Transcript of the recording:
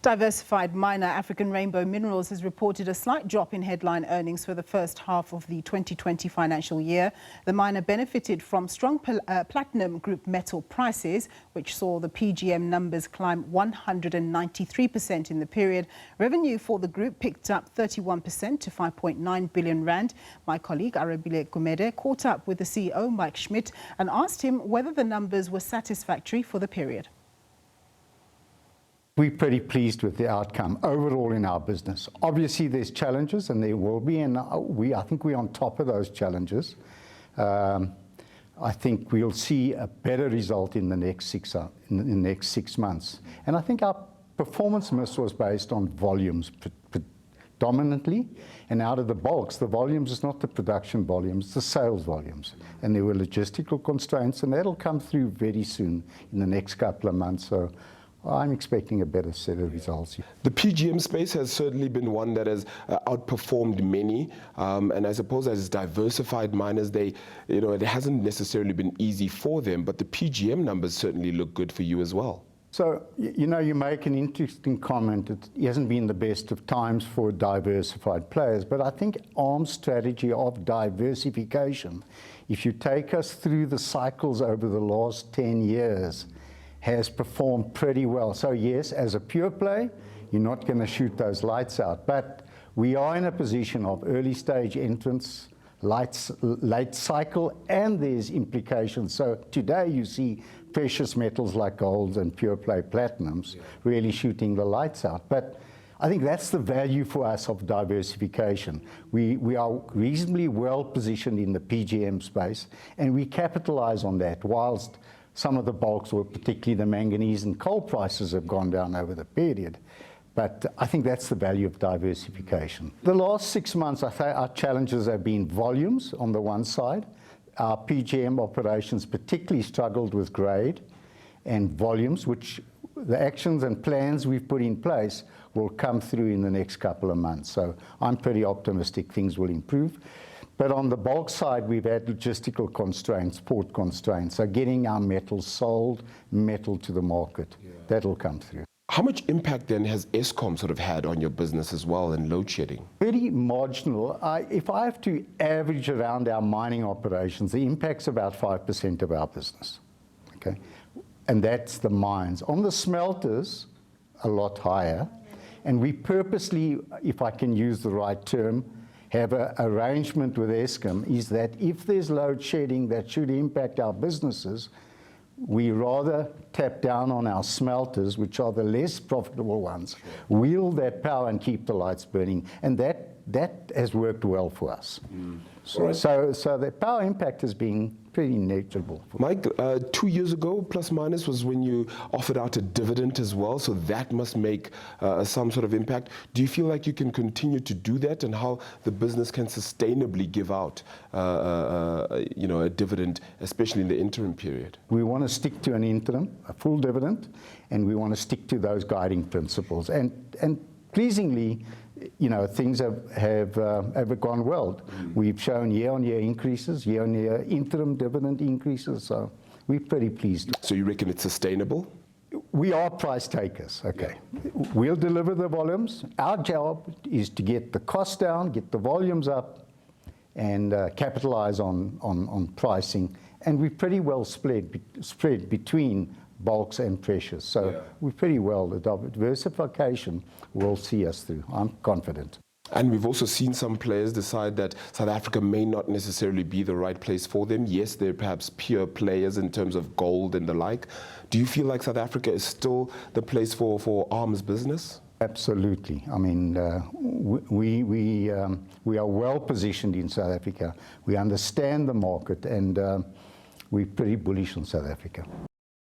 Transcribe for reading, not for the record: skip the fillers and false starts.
Diversified miner African Rainbow Minerals has reported a slight drop in headline earnings for the first half of the 2020 financial year. The miner benefited from strong platinum group metal prices, which saw the PGM numbers climb 193% in the period. Revenue for the group picked up 31% to 5.9 billion rand. My colleague Arabile Gumede caught up with the CEO Mike Schmidt and asked him whether the numbers were satisfactory for the period. We're pretty pleased with the outcome overall in our business. Obviously, there's challenges, and there will be, and I think we're on top of those challenges. I think we'll see a better result in the next 6 months. And I think our performance miss was based on volumes predominantly, and out of the bulks, the volumes is not the production volumes, it's the sales volumes. And there were logistical constraints, and that'll come through very soon in the next couple of months. So I'm expecting a better set of results. The PGM space has certainly been one that has outperformed many, and I suppose as diversified miners, it hasn't necessarily been easy for them, but the PGM numbers certainly look good for you as well. So, you make an interesting comment. It hasn't been the best of times for diversified players, but I think ARM's strategy of diversification, if you take us through the cycles over the last 10 years, has performed pretty well. So yes, as a pure play, you're not going to shoot those lights out, but we are in a position of early stage entrance, late cycle, and there's implications. So today you see precious metals like golds and pure play platinums really shooting the lights out. But I think that's the value for us of diversification. We are reasonably well positioned in the PGM space, and we capitalize on that whilst some of the bulks, or particularly the manganese and coal prices, have gone down over the period. But I think that's the value of diversification. The last 6 months, I think our challenges have been volumes on the one side. Our PGM operations particularly struggled with grade and volumes, which the actions and plans we've put in place will come through in the next couple of months. So I'm pretty optimistic things will improve. But on the bulk side, we've had logistical constraints, port constraints, so getting our metals sold, metal to the market, that'll come through. How much impact then has Eskom sort of had on your business as well and load shedding? Very marginal. If I have to average around our mining operations, the impact's about 5% of our business, okay? And that's the mines. On the smelters, a lot higher. And we purposely, if I can use the right term, have an arrangement with Eskom, is that if there's load shedding that should impact our businesses, we rather tap down on our smelters, which are the less profitable ones, wield that power and keep the lights burning. And that has worked well for us. So the power impact has been pretty negligible. Mike, 2 years ago, plus minus, was when you offered out a dividend as well, so that must make some sort of impact. Do you feel like you can continue to do that, and how the business can sustainably give out a dividend, especially in the interim period? We want to stick to an interim, a full dividend, and we want to stick to those guiding principles. And pleasingly, things have gone well. We've shown year-on-year increases, year-on-year interim dividend increases, so we're pretty pleased. So you reckon it's sustainable? We are price takers, okay. We'll deliver the volumes. Our job is to get the cost down, get the volumes up, and capitalize on pricing. And we're pretty well spread between bulks and precious. So we're pretty well. The diversification will see us through. I'm confident. And we've also seen some players decide that South Africa may not necessarily be the right place for them. Yes, they're perhaps pure players in terms of gold and the like. Do you feel like South Africa is still the place for ARM's business? Absolutely. I mean, we are well positioned in South Africa. We understand the market, and we're pretty bullish on South Africa.